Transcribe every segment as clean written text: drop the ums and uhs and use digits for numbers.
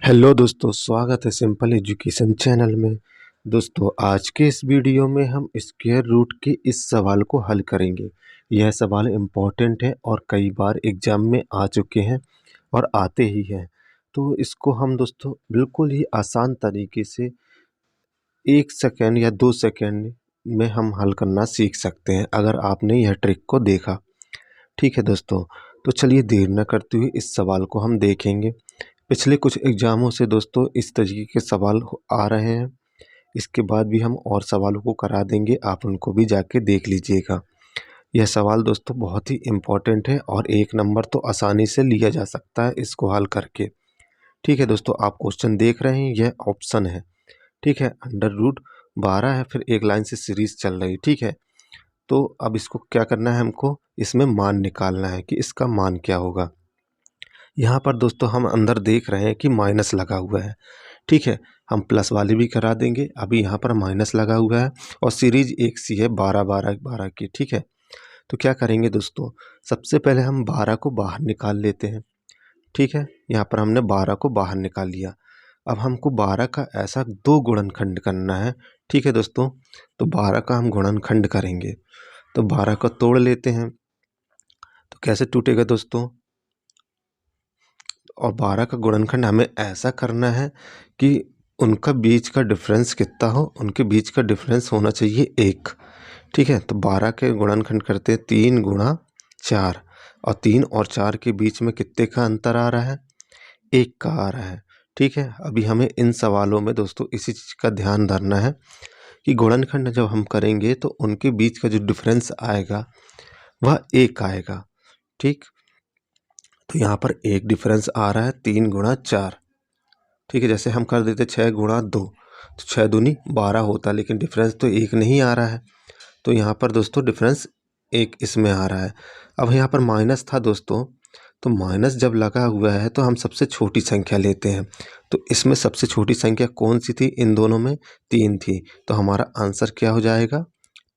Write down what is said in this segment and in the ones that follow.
Hello दोस्तों, स्वागत है सिंपल एजुकेशन चैनल में। दोस्तों, आज के इस वीडियो में हम स्क्वायर रूट के इस सवाल को हल करेंगे। यह सवाल इम्पोर्टेंट है और कई बार एग्जाम में आ चुके हैं और आते ही हैं। तो इसको हम दोस्तों बिल्कुल ही आसान तरीके से 1 सेकंड या 2 सेकंड में हम हल करना सीख सकते हैं, अगर आपने यह ट्रिक को देखा। ठीक है दोस्तों, तो चलिए देर न करते हुए इस सवाल को हम देखेंगे। पिछले कुछ एग्ज़ामों से दोस्तों इस तरीके के सवाल आ रहे हैं। इसके बाद भी हम और सवालों को करा देंगे, आप उनको भी जाके देख लीजिएगा। यह सवाल दोस्तों बहुत ही इम्पोर्टेंट है और 1 नंबर तो आसानी से लिया जा सकता है इसको हल करके। ठीक है दोस्तों, आप क्वेश्चन देख रहे हैं, यह ऑप्शन है। ठीक है, अंडर रूट 12 है, फिर एक लाइन से सीरीज चल रही। ठीक है, तो अब इसको क्या करना है, हमको इसमें मान निकालना है कि इसका मान क्या होगा। यहाँ पर दोस्तों हम अंदर देख रहे हैं कि माइनस लगा हुआ है। ठीक है, हम प्लस वाली भी करा देंगे। अभी यहाँ पर माइनस लगा हुआ है और सीरीज एक सी है 12 12 12 की। ठीक है, तो क्या करेंगे दोस्तों, सबसे पहले हम 12 को बाहर निकाल लेते हैं। ठीक है, यहाँ पर हमने 12 को बाहर निकाल लिया। अब हमको 12 का ऐसा 2 गुणनखंड करना है। ठीक है दोस्तों, तो 12 का हम गुणनखंड करेंगे। तो 12 को तोड़ लेते हैं। तो कैसे टूटेगा दोस्तों, और 12 का गुणनखंड हमें ऐसा करना है कि उनका बीच का डिफरेंस कितना हो, उनके बीच का डिफरेंस होना चाहिए 1। ठीक है, तो 12 के गुणनखंड करते हैं 3 गुणा 4, और 3 और 4 के बीच में कितने का अंतर आ रहा है, 1 का आ रहा है। ठीक है, अभी हमें इन सवालों में दोस्तों इसी चीज़ का ध्यान धरना है कि गुणनखंड जब हम करेंगे तो उनके बीच का जो डिफरेंस आएगा वह 1 आएगा। ठीक, तो यहाँ पर एक डिफरेंस आ रहा है 3 गुणा 4। ठीक है, जैसे हम कर देते 6 गुणा 2, तो 6 दूनी 12 होता, लेकिन डिफरेंस तो 1 नहीं आ रहा है। तो यहाँ पर दोस्तों डिफरेंस 1 इसमें आ रहा है। अब यहाँ पर माइनस था दोस्तों, तो माइनस जब लगा हुआ है तो हम सबसे छोटी संख्या लेते हैं। तो इसमें सबसे छोटी संख्या कौन सी थी, इन दोनों में 3 थी। तो हमारा आंसर क्या हो जाएगा,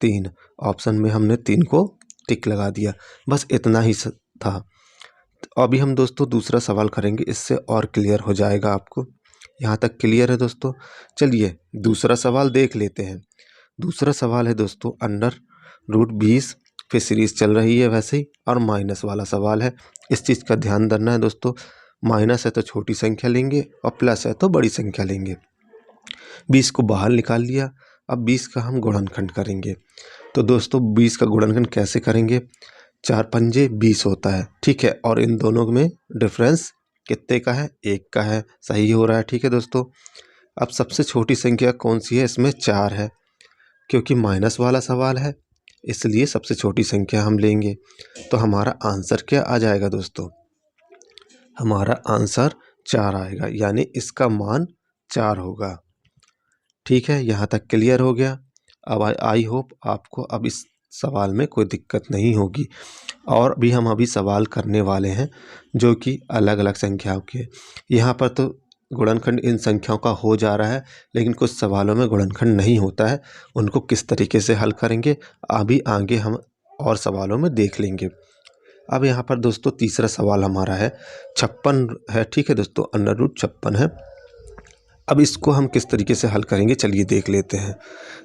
3। ऑप्शन में हमने 3 को टिक लगा दिया। बस इतना ही था। तो अभी हम दोस्तों दूसरा सवाल करेंगे, इससे और क्लियर हो जाएगा आपको। यहाँ तक क्लियर है दोस्तों। चलिए दूसरा सवाल देख लेते हैं। दूसरा सवाल है दोस्तों अंडर रूट 20, फिर सीरीज चल रही है वैसे ही, और माइनस वाला सवाल है। इस चीज़ का ध्यान रखना है दोस्तों, माइनस है तो छोटी संख्या लेंगे और प्लस है तो बड़ी संख्या लेंगे। 20 को बाहर निकाल लिया। अब 20 का हम गुणनखंड करेंगे। तो दोस्तों 20 का गुणनखंड कैसे करेंगे, 4 पंजे 20 होता है। ठीक है, और इन दोनों में डिफरेंस कितने का है, 1 का है। सही हो रहा है। ठीक है दोस्तों, अब सबसे छोटी संख्या कौन सी है, इसमें 4 है। क्योंकि माइनस वाला सवाल है इसलिए सबसे छोटी संख्या हम लेंगे। तो हमारा आंसर क्या आ जाएगा दोस्तों, हमारा आंसर 4 आएगा, यानी इसका मान 4 होगा। ठीक है, यहाँ तक क्लियर हो गया। अब आई होप आपको अब इस सवाल में कोई दिक्कत नहीं होगी। और भी हम अभी सवाल करने वाले हैं जो कि अलग अलग संख्याओं के। यहाँ पर तो गुणनखंड इन संख्याओं का हो जा रहा है, लेकिन कुछ सवालों में गुणनखंड नहीं होता है। उनको किस तरीके से हल करेंगे अभी आगे हम और सवालों में देख लेंगे। अब यहाँ पर दोस्तों तीसरा सवाल हमारा है 56 है। ठीक है दोस्तों, अंडर रूट 56 है। अब इसको हम किस तरीके से हल करेंगे चलिए देख लेते हैं।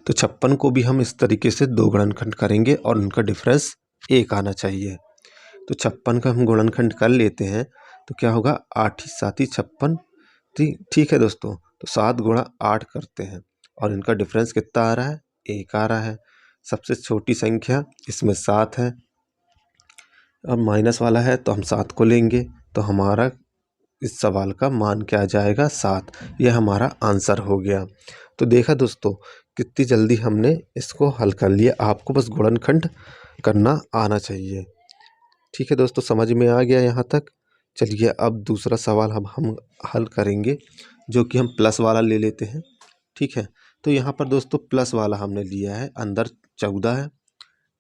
तो 56 को भी हम इस तरीके से 2 गुणनखंड करेंगे और उनका डिफरेंस 1 आना चाहिए। तो 56 का हम गुणनखंड कर लेते हैं तो क्या होगा, 8 ही 7 ही 56। ठीक है दोस्तों, तो 7 गुणा 8 करते हैं और इनका डिफरेंस कितना आ रहा है, 1 आ रहा है। सबसे छोटी संख्या इसमें 7 है, अब माइनस वाला है तो हम 7 को लेंगे। तो हमारा इस सवाल का मान क्या आ जाएगा, 7। यह हमारा आंसर हो गया। तो देखा दोस्तों कितनी जल्दी हमने इसको हल कर लिया। आपको बस गुणनखंड करना आना चाहिए। ठीक है दोस्तों, समझ में आ गया यहाँ तक। चलिए अब दूसरा सवाल हम हल करेंगे, जो कि हम प्लस वाला ले लेते हैं। ठीक है, तो यहाँ पर दोस्तों प्लस वाला हमने लिया है, अंदर 14 है।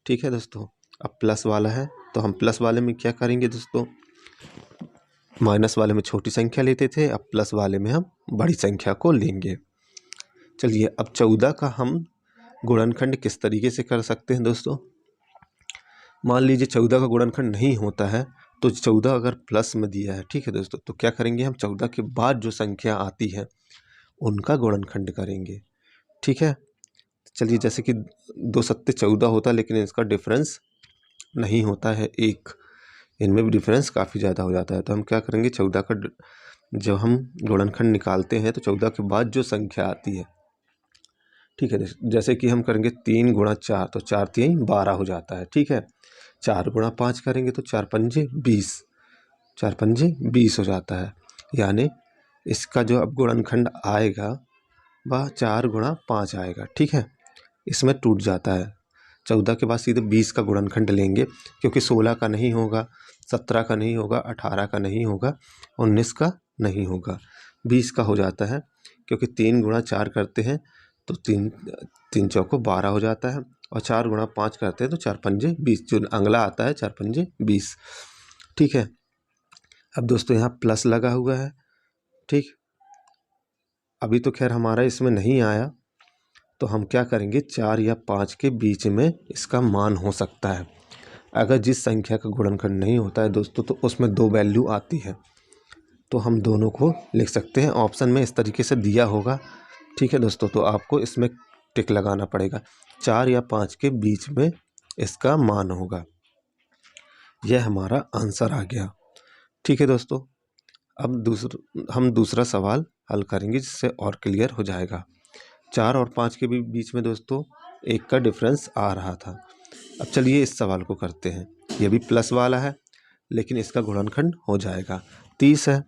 ठीक है दोस्तों, अब प्लस वाला है तो हम प्लस वाले में क्या करेंगे दोस्तों, माइनस वाले में छोटी संख्या लेते थे, अब प्लस वाले में हम बड़ी संख्या को लेंगे। चलिए अब 14 का हम गुणनखंड किस तरीके से कर सकते हैं दोस्तों। मान लीजिए 14 का गुणनखंड नहीं होता है तो 14 अगर प्लस में दिया है, ठीक है दोस्तों, तो क्या करेंगे हम 14 के बाद जो संख्या आती है उनका गुणनखंड करेंगे। ठीक है, चलिए जैसे कि 2 सत्ते 14 होता है, लेकिन इसका डिफरेंस नहीं होता है 1, इनमें भी डिफरेंस काफ़ी ज़्यादा हो जाता है। तो हम क्या करेंगे, 14 का जब हम गुणनखंड निकालते हैं तो 14 के बाद जो संख्या आती है, ठीक है, जैसे कि हम करेंगे 3 गुणा 4, तो 4 3 12 हो जाता है। ठीक है, 4 गुणा 5 करेंगे तो 4 पंजे 20, 4 पंजे 20 हो जाता है। यानी इसका जो अब गुणनखंड आएगा वह 4 गुणा 5 आएगा। ठीक है, इसमें टूट जाता है। 14 के बाद सीधे 20 का गुणनखंड लेंगे, क्योंकि 16 का नहीं होगा, 17 का नहीं होगा, 18 का नहीं होगा, 19 का नहीं होगा, 20 का हो जाता है। क्योंकि 3 गुणा 4 करते हैं तो 3 चौको 12 हो जाता है, और 4 गुणा 5 करते हैं तो 4 पंजे 20, जो अगला आता है 4 पंजे 20। ठीक है, अब दोस्तों यहाँ प्लस लगा हुआ है। ठीक, अभी तो खैर हमारा इसमें नहीं आया, तो हम क्या करेंगे, 4 या 5 के बीच में इसका मान हो सकता है। अगर जिस संख्या का गुणनखंड नहीं होता है दोस्तों, तो उसमें 2 वैल्यू आती है, तो हम दोनों को लिख सकते हैं। ऑप्शन में इस तरीके से दिया होगा। ठीक है दोस्तों, तो आपको इसमें टिक लगाना पड़ेगा, 4 या 5 के बीच में इसका मान होगा। यह हमारा आंसर आ गया। ठीक है दोस्तों, अब हम दूसरा सवाल हल करेंगे, जिससे और क्लियर हो जाएगा। 4 और 5 के भी बीच में दोस्तों 1 का डिफरेंस आ रहा था। अब चलिए इस सवाल को करते हैं। ये भी प्लस वाला है, लेकिन इसका गुणनखंड हो जाएगा 30 है।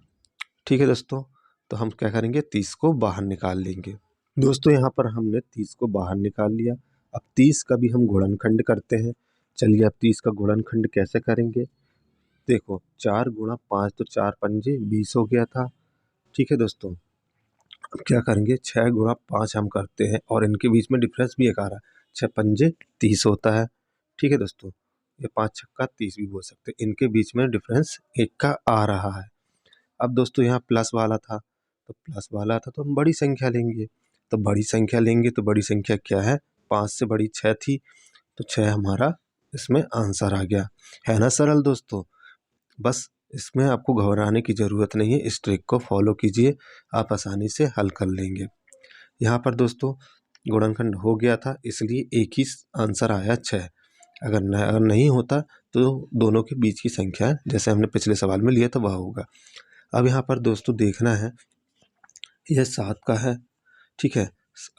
ठीक है दोस्तों, तो हम क्या करेंगे, 30 को बाहर निकाल लेंगे। दोस्तों यहाँ पर हमने 30 को बाहर निकाल लिया। अब 30 का भी हम गुणनखंड करते हैं। चलिए अब 30 का गुणनखंड कैसे करेंगे, देखो 4 गुणा 5, तो 4 पंजे 20 हो गया था। ठीक है दोस्तों, अब क्या करेंगे, 6 गुणा 5 हम करते हैं, और इनके बीच में डिफरेंस भी एक आ रहा है, 6 पंजे 30 होता है। ठीक है दोस्तों, ये 5 छक्का 30 भी बोल सकते हैं, इनके बीच में डिफरेंस 1 का आ रहा है। अब दोस्तों यहाँ प्लस वाला था, तो हम बड़ी संख्या लेंगे। तो बड़ी संख्या लेंगे तो बड़ी संख्या क्या है, 5 से बड़ी 6 थी, तो 6 हमारा इसमें आंसर आ गया। है ना सरल दोस्तों, बस इसमें आपको घबराने की ज़रूरत नहीं है, इस ट्रिक को फॉलो कीजिए, आप आसानी से हल कर लेंगे। यहाँ पर दोस्तों गुणनखंड हो गया था, इसलिए एक ही आंसर आया 6। अगर नहीं होता तो दोनों के बीच की संख्या जैसे हमने पिछले सवाल में लिया था वह होगा। अब यहाँ पर दोस्तों देखना है, यह 7 का है। ठीक है,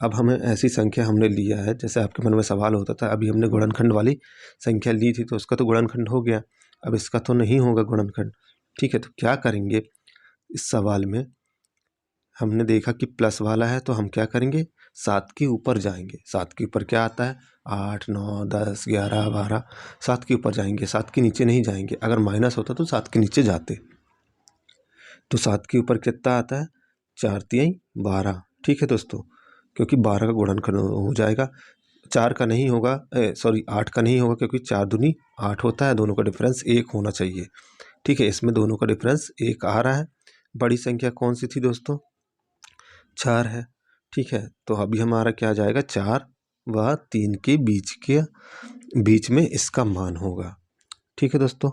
अब हमें ऐसी संख्या हमने लिया है, जैसे आपके मन में सवाल होता था, अभी हमने गुणनखंड वाली संख्या ली थी तो उसका तो गुणनखंड हो गया, अब इसका तो नहीं होगा गुणनखंड। ठीक है, तो क्या करेंगे, इस सवाल में हमने देखा कि प्लस वाला है, तो हम क्या करेंगे, 7 के ऊपर जाएंगे। 7 के ऊपर क्या आता है, 8 9 10 11 12, 7 के ऊपर जाएंगे, 7 के नीचे नहीं जाएंगे। अगर माइनस होता तो 7 के नीचे जाते। तो 7 के ऊपर कितना आता है, 4 3 12। ठीक है दोस्तों, क्योंकि 12 का गुणनखंड हो जाएगा, 4 का नहीं होगा, 8 का नहीं होगा, क्योंकि 4 दूनी 8 होता है, दोनों का डिफरेंस 1 होना चाहिए। ठीक है, इसमें दोनों का डिफरेंस 1 आ रहा है। बड़ी संख्या कौन सी थी दोस्तों, 4 है। ठीक है, तो अभी हमारा क्या आ जाएगा, 4 व 3 के बीच में इसका मान होगा। ठीक है दोस्तों,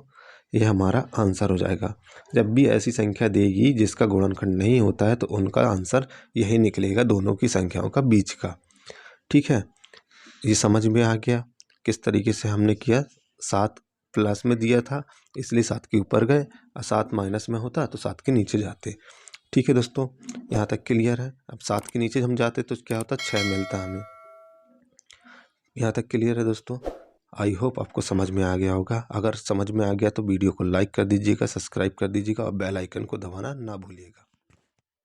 ये हमारा आंसर हो जाएगा। जब भी ऐसी संख्या देगी जिसका गुणनखंड नहीं होता है, तो उनका आंसर यही निकलेगा, दोनों की संख्याओं का बीच का। ठीक है, ये समझ में आ गया किस तरीके से हमने किया। 7 प्लस में दिया था इसलिए 7 के ऊपर गए, और 7 माइनस में होता तो 7 के नीचे जाते। ठीक है दोस्तों, यहाँ तक क्लियर है। अब 7 के नीचे हम जाते तो क्या होता, 6 मिलता हमें। यहाँ तक क्लियर है दोस्तों, आई होप आपको समझ में आ गया होगा। अगर समझ में आ गया तो वीडियो को लाइक कर दीजिएगा, सब्सक्राइब कर दीजिएगा, और बेल आइकन को दबाना ना भूलिएगा।